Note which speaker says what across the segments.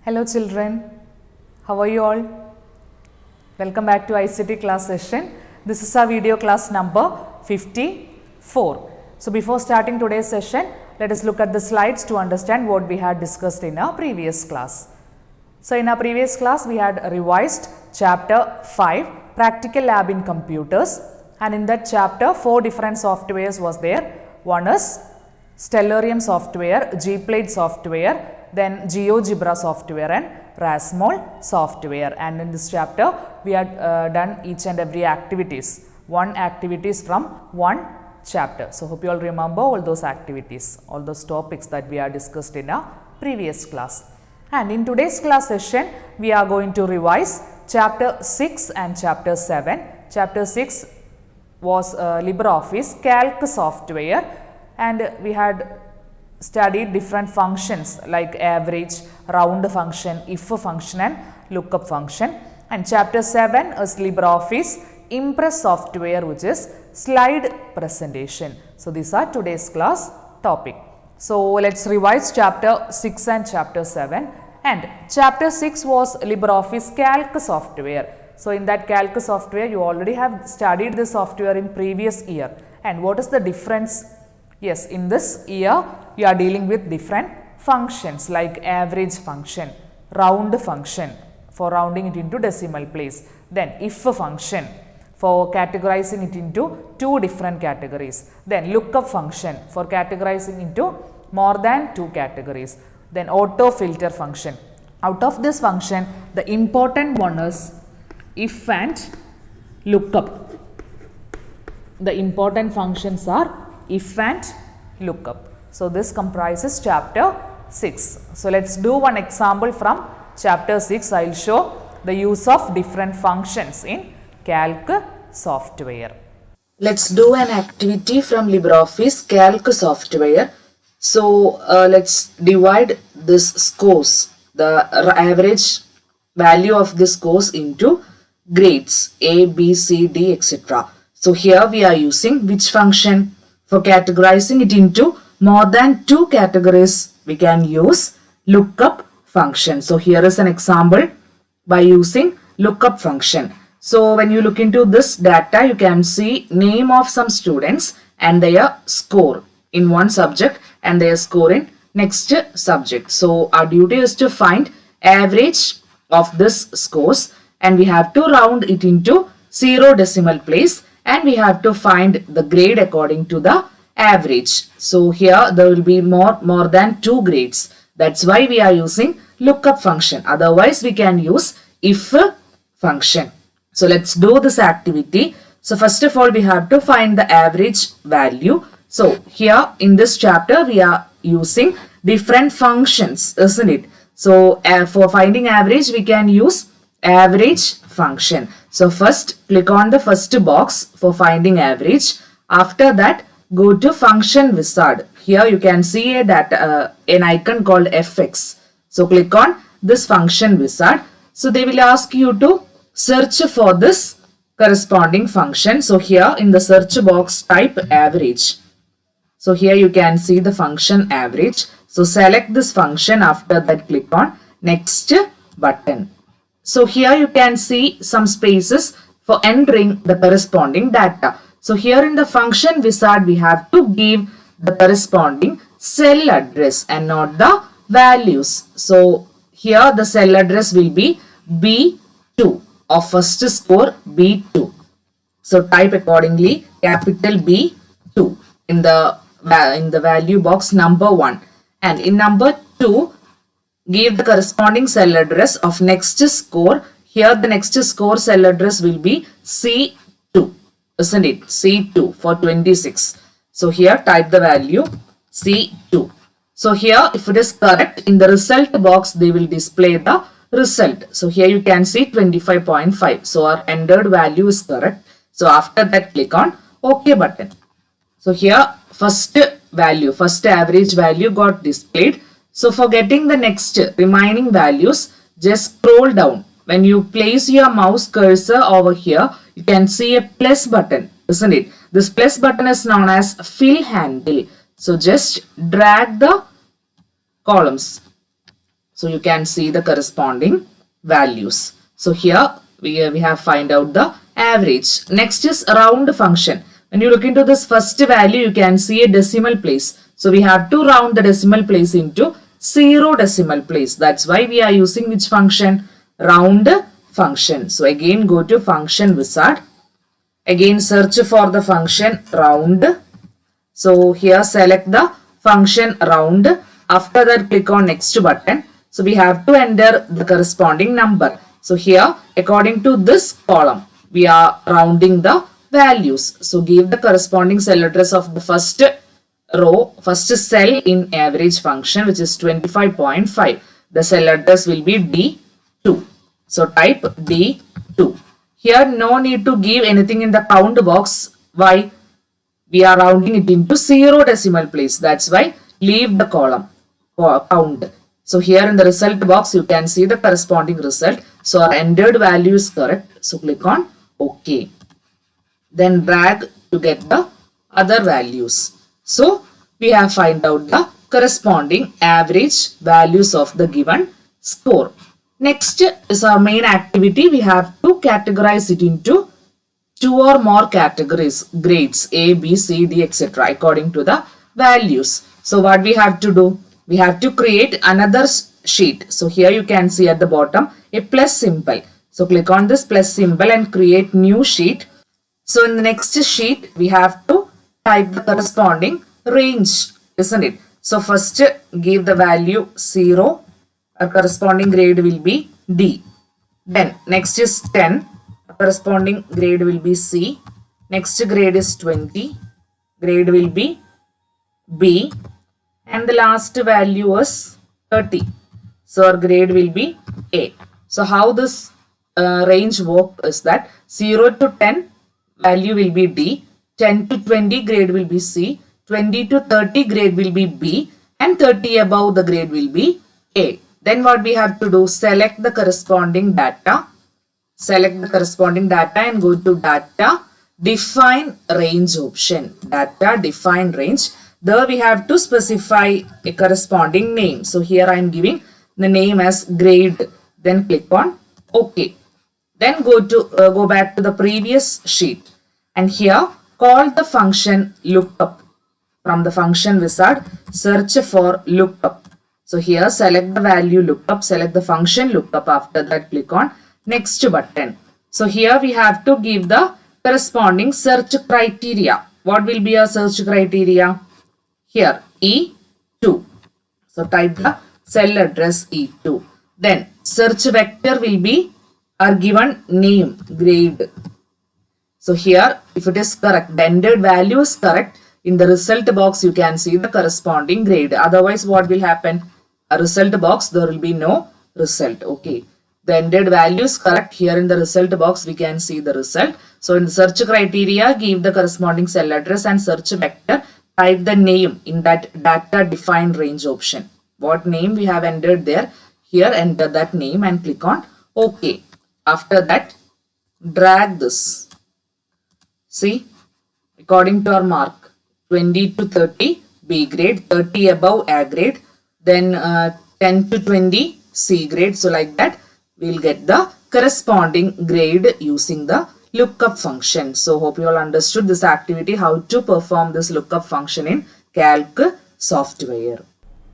Speaker 1: Hello children, how are you all? Welcome back to ICT class session. This is our video class number 54. So before starting today's session, let us look at the slides to understand what we had discussed in our previous class. So in our previous class, we had revised chapter 5, practical lab in computers, and in that chapter 4 different softwares was there. One is Stellarium software, Gplate software, then GeoGebra software and Rasmol software. And in this chapter, we had done each and every activities, one activities from one chapter. So hope you all remember all those activities, all those topics that we have discussed in our previous class. And in today's class session, we are going to revise chapter 6 and chapter 7. Chapter 6 was LibreOffice Calc software, and we had studied different functions like average, round function, if function and lookup function. And chapter 7 is LibreOffice Impress software, which is slide presentation. So these are today's class topic. So let's revise chapter 6 and chapter 7. And chapter 6 was LibreOffice Calc software. So in that Calc software, you already have studied the software in previous year. And what is the difference? Yes, in this year, you are dealing with different functions like average function, round function for rounding it into decimal place, then if function for categorizing it into two different categories, then lookup function for categorizing into more than two categories, then auto filter function. Out of this function, the important one is if and lookup. The important functions are if and lookup. So this comprises chapter 6. So let's do one example from chapter 6. I will show the use of different functions in Calc software.
Speaker 2: Let's do an activity from LibreOffice Calc software. So let's divide this scores, the average value of this course into grades A, B, C, D, etc. So here we are using which function? For categorizing it into more than two categories, we can use lookup function. So here is an example by using lookup function. So when you look into this data, you can see name of some students and their score in one subject and their score in next subject. So our duty is to find average of this scores, and we have to round it into 0 decimal place, and we have to find the grade according to the average. So here there will be more than two grades. That's why we are using lookup function. Otherwise we can use if function. So let's do this activity. So first of all, we have to find the average value. So here in this chapter we are using different functions, isn't it? So for finding average, we can use average function. So first click on the first box for finding average. After that, go to function wizard. Here you can see an icon called fx. So click on this function wizard. So they will ask you to search for this corresponding function. So here in the search box, type average. So here you can see the function average. So select this function. After that, click on next button. So here you can see some spaces for entering the corresponding data. So here in the function wizard, we have to give the corresponding cell address and not the values. So here the cell address will be B2 of first score B2. So type accordingly capital B2 in the value box number 1, and in number 2, give the corresponding cell address of next score. Here the next score cell address will be C2, isn't it? C2 for 26. So here type the value C2. So here if it is correct, in the result box they will display the result. So here you can see 25.5. So our entered value is correct. So after that, click on OK button. So here first average value got displayed. So for getting the next remaining values, just scroll down. When you place your mouse cursor over here, you can see a plus button, isn't it? This plus button is known as fill handle. So just drag the columns So you can see the corresponding values. So here we have find out the average. Next is round function. When you look into this first value, you can see a decimal place. So we have to round the decimal place into 0 decimal place. That's why we are using which function? Round function. So again go to function wizard. Again search for the function round. So here select the function round. After that click on next button. So we have to enter the corresponding number. So here according to this column we are rounding the values. So give the corresponding cell address of the first row, first cell in average function, which is 25.5. The cell address will be D2. So type D2. Here no need to give anything in the count box. Why? We are rounding it into 0 decimal place. That's why leave the column count. So here in the result box you can see the corresponding result. So our entered value is correct. So click on OK. Then drag to get the other values. So we have find out the corresponding average values of the given score. Next is our main activity. We have to categorize it into 2 or more categories, grades A, B, C, D, etc. according to the values. So what we have to do? We have to create another sheet. So here you can see at the bottom a plus symbol. So click on this plus symbol and create new sheet. So in the next sheet we have to type the corresponding range, isn't it? So first give the value 0. Our corresponding grade will be D. Then next is 10. Corresponding grade will be C. Next grade is 20. Grade will be B. And the last value is 30. So our grade will be A. So how this range work is that 0 to 10 value will be D. 10 to 20 grade will be C. 20 to 30 grade will be B. And 30 above the grade will be A. Then what we have to do? Select the corresponding data. Select the corresponding data and go to data define range option. Data define range. There we have to specify a corresponding name. So here I am giving the name as grade. Then click on OK. Then go back to the previous sheet. And here call the function lookup. From the function wizard, search for lookup. So here select the value lookup, select the function lookup. After that click on next button. So here we have to give the corresponding search criteria. What will be our search criteria? Here E2. So type the cell address E2. Then search vector will be our given name grade. So here if it is correct, the entered value is correct, in the result box you can see the corresponding grade. Otherwise what will happen? A result box there will be no result. Okay. The entered value is correct. Here in the result box we can see the result. So in the search criteria give the corresponding cell address and search vector. Type the name in that data define range option. What name we have entered there. Here enter that name and click on OK. After that drag this. See, according to our mark 20 to 30 B grade, 30 above A grade, then 10 to 20 C grade. So like that we will get the corresponding grade using the lookup function. So hope you all understood this activity, how to perform this lookup function in Calc software.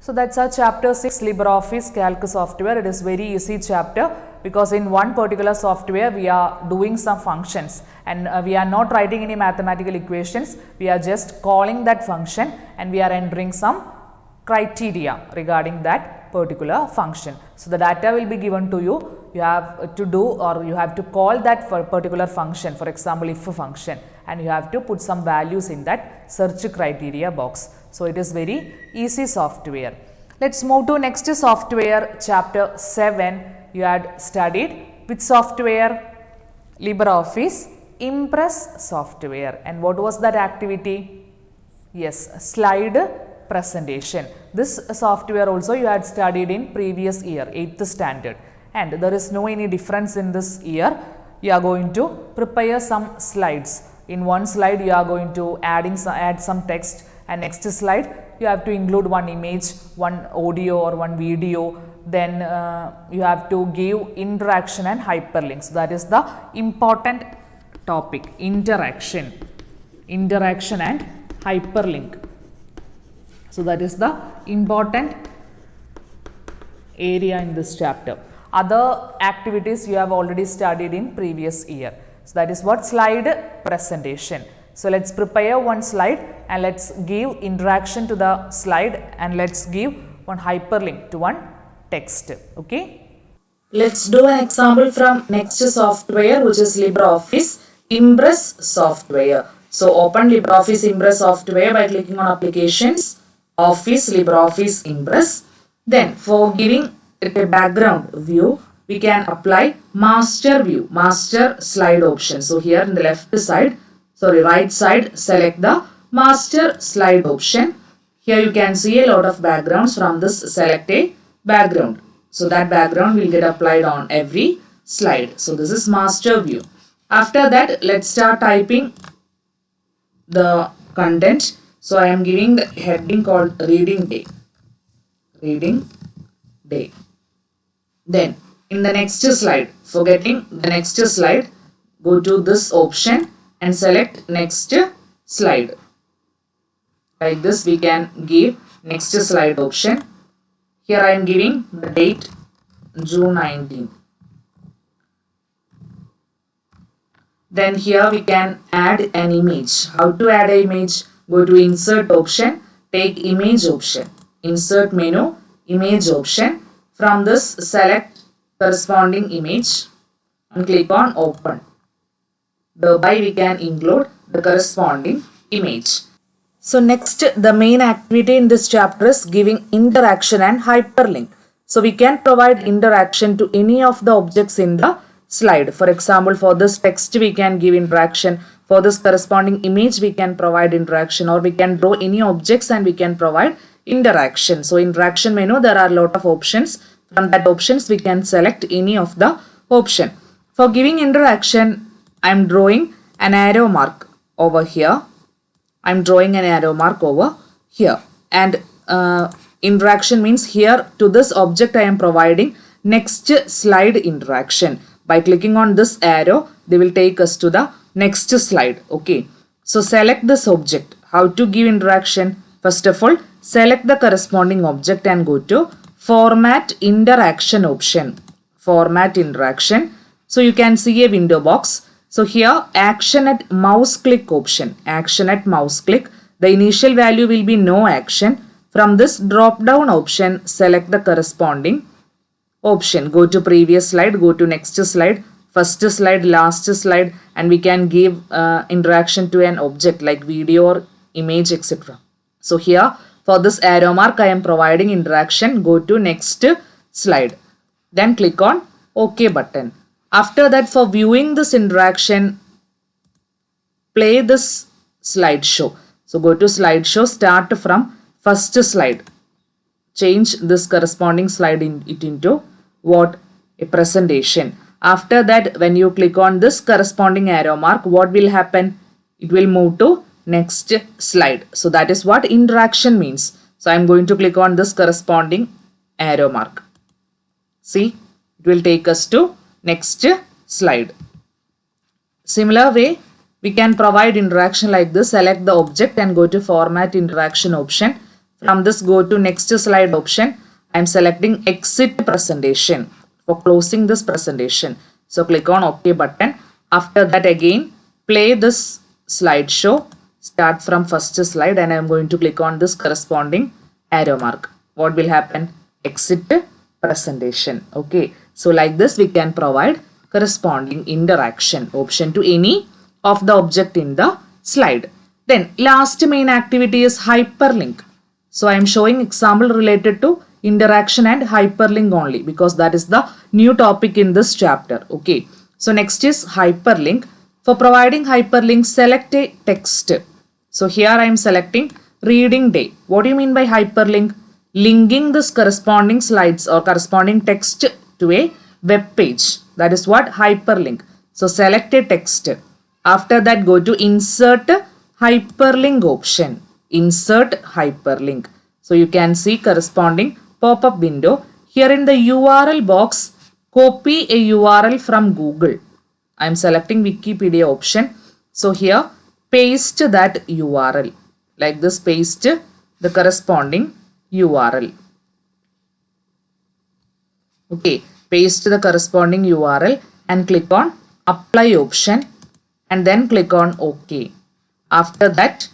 Speaker 1: So that's our chapter 6 LibreOffice Calc software. It is very easy chapter because in one particular software we are doing some functions and we are not writing any mathematical equations. We are just calling that function and we are entering some criteria regarding that particular function. So the data will be given to you. You have to do or you have to call that for particular function, for example if function, and you have to put some values in that search criteria box. So it is very easy software. Let's move to next software, chapter 7. You had studied which software? LibreOffice Impress software. And what was that activity? Yes, slide presentation. This software also you had studied in previous year, 8th standard. And there is no any difference in this year. You are going to prepare some slides. In one slide you are going to add some text, and next slide you have to include one image, one audio or one video, then you have to give interaction and hyperlinks. That is the important topic, interaction and hyperlink. So that is the important area in this chapter. Other activities you have already studied in previous year. So that is what? Slide presentation. So let's prepare one slide and let's give interaction to the slide and let's give one hyperlink to one text. Okay.
Speaker 2: Let's do an example from next software, which is LibreOffice Impress software. So open LibreOffice Impress software by clicking on Applications, Office, LibreOffice Impress. Then for giving it a background view, we can apply master view, master slide option. So here in the right side, select the master slide option. Here you can see a lot of backgrounds. From this, select a background. So that background will get applied on every slide. So this is master view. After that, let's start typing the content. So I am giving the heading called Reading Day. Reading Day. Then in the next slide, forgetting the next slide, go to this option and select next slide. Like this, we can give next slide option. Here I am giving the date June 19. Then here we can add an image. How to add an image? Go to insert option, take image option. Insert menu, image option. From this, select corresponding image and click on open. Thereby we can include the corresponding image. So next, the main activity in this chapter is giving interaction and hyperlink. So we can provide interaction to any of the objects in the slide. For example, for this text we can give interaction. For this corresponding image we can provide interaction, or we can draw any objects and we can provide interaction. So interaction menu, there are a lot of options. From that options we can select any of the option. For giving interaction, I am drawing an arrow mark over here. And interaction means here to this object I am providing next slide interaction. By clicking on this arrow, they will take us to the next slide. Okay. So select this object. How to give interaction? First of all, select the corresponding object and go to Format Interaction option. Format Interaction. So you can see a window box. So here action at mouse click option. Action at mouse click. The initial value will be no action. From this drop down option, select the corresponding option. Go to previous slide, go to next slide, first slide, last slide, and we can give interaction to an object like video or image, etc. So here for this arrow mark I am providing interaction. Go to next slide. Then click on OK button. After that, for viewing this interaction, play this slideshow. So go to slideshow, start from first slide. Change this corresponding slide into what? A presentation. After that, when you click on this corresponding arrow mark, what will happen? It will move to next slide. So that is what interaction means. So I am going to click on this corresponding arrow mark. See, it will take us to next slide. Similar way, we can provide interaction like this. Select the object and go to Format Interaction option. From this, go to next slide option. I am selecting Exit Presentation for closing this presentation. So click on OK button. After that, again play this slideshow. Start from first slide and I am going to click on this corresponding arrow mark. What will happen? Exit presentation. Okay. So like this we can provide corresponding interaction option to any of the object in the slide. Then last main activity is hyperlink. So I am showing example related to interaction and hyperlink only because that is the new topic in this chapter. Okay. So next is hyperlink. For providing hyperlink, select a text. So here I am selecting Reading Day. What do you mean by hyperlink? Linking this corresponding slides or corresponding text to a web page. That is what hyperlink. So select a text. After that, go to Insert Hyperlink option. Insert Hyperlink. So you can see corresponding pop-up window. Here in the URL box, copy a URL from Google. I am selecting Wikipedia option. So here paste that URL. Like this, paste the corresponding URL. Okay, paste the corresponding URL and click on apply option and then click on OK. After that,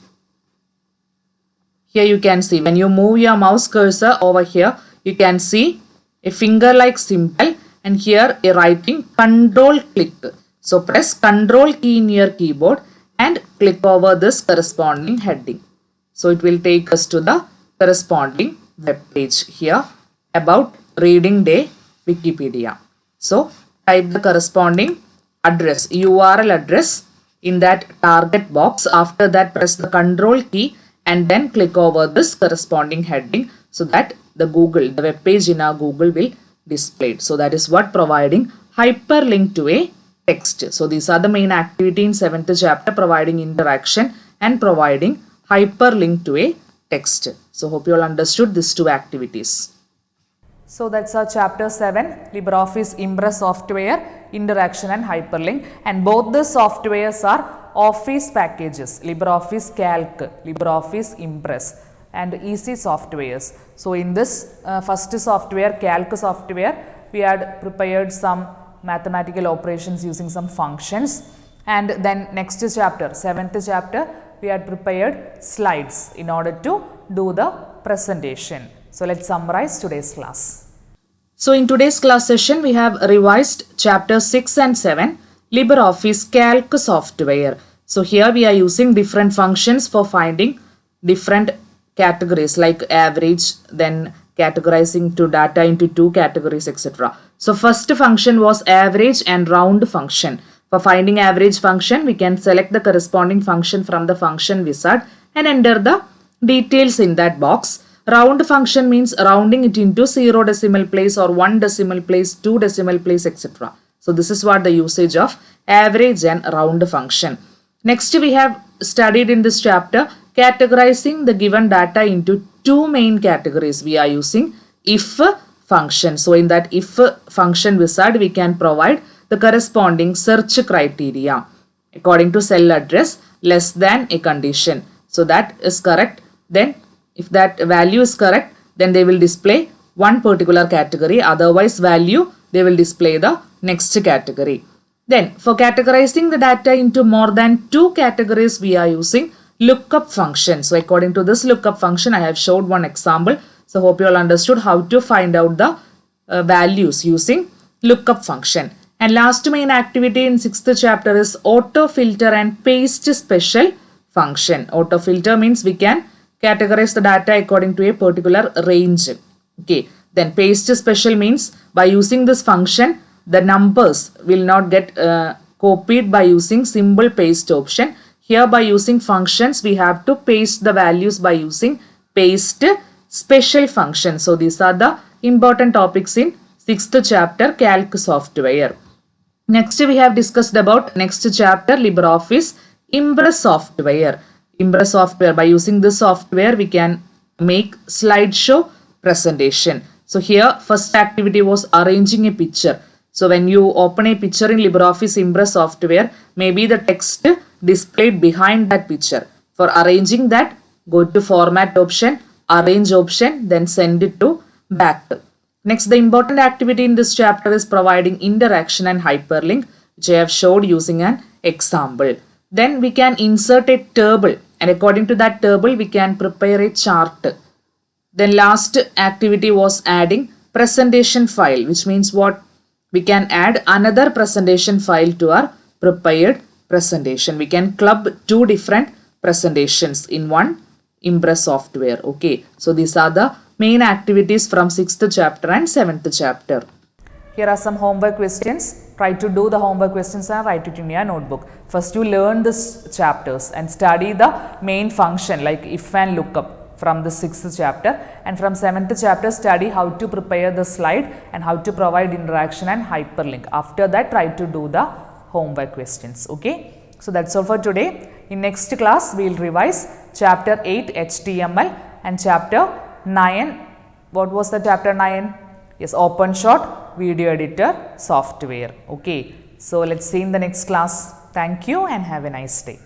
Speaker 2: here you can see when you move your mouse cursor over here, you can see a finger like symbol and here a writing control click. So press control key in your keyboard and click over this corresponding heading. So it will take us to the corresponding web page here about reading day Wikipedia. So type the corresponding address, URL address in that target box. After that, press the control key and then click over this corresponding heading so that the web page in our Google will display. So that is what providing hyperlink to a text. So these are the main activity in 7th chapter, providing interaction and providing hyperlink to a text. So hope you all understood these two activities.
Speaker 1: So that's our chapter 7, LibreOffice Impress software, interaction and hyperlink, and both the softwares are Office packages, LibreOffice Calc, LibreOffice Impress and easy softwares. So in this first software, Calc software, we had prepared some mathematical operations using some functions, and then next chapter, 7th chapter, we had prepared slides in order to do the presentation. So let's summarize today's class.
Speaker 2: So in today's class session, we have revised chapter 6 and 7, LibreOffice Calc software. So here we are using different functions for finding different categories like average, then categorizing to data into two categories, etc. So first function was average and round function. For finding average function, we can select the corresponding function from the function wizard and enter the details in that box. Round function means rounding it into 0 decimal place or 1 decimal place, 2 decimal place, etc. So this is what the usage of average and round function. Next, we have studied in this chapter categorizing the given data into two main categories. We are using if function. So in that if function wizard, we can provide the corresponding search criteria according to cell address less than a condition. So that is correct. Then if that value is correct, then they will display one particular category. Otherwise value, they will display the next category. Then for categorizing the data into more than two categories, we are using lookup function. So according to this lookup function, I have showed one example. So hope you all understood how to find out the values using lookup function. And last main activity in 6th chapter is auto filter and paste special function. Auto filter means we can categorize the data according to a particular range. Okay. Then paste special means by using this function, the numbers will not get copied by using simple paste option. Here by using functions, we have to paste the values by using paste special function. So these are the important topics in 6th chapter Calc software. Next we have discussed about next chapter LibreOffice Impress software. Impress software, by using this software we can make slideshow presentation. So here first activity was arranging a picture. So when you open a picture in LibreOffice Impress software, maybe the text displayed behind that picture. For arranging that, go to format option, arrange option, then send it to back. Next, the important activity in this chapter is providing interaction and hyperlink, which I have showed using an example. Then we can insert a table, and according to that table, we can prepare a chart. Then last activity was adding presentation file, which means what? We can add another presentation file to our prepared presentation. We can club two different presentations in one Impress software. Okay, so these are the main activities from 6th chapter and 7th chapter.
Speaker 1: Here are some homework questions. Try to do the homework questions and write it in your notebook. First you learn these chapters and study the main function like if and lookup from the 6th chapter, and from 7th chapter study how to prepare the slide and how to provide interaction and hyperlink. After that try to do the homework questions. Okay, so that's all for today. In next class we will revise chapter 8 HTML and chapter 9. What was the chapter 9? Yes, OpenShot video editor software. Okay. So let's see in the next class. Thank you and have a nice day.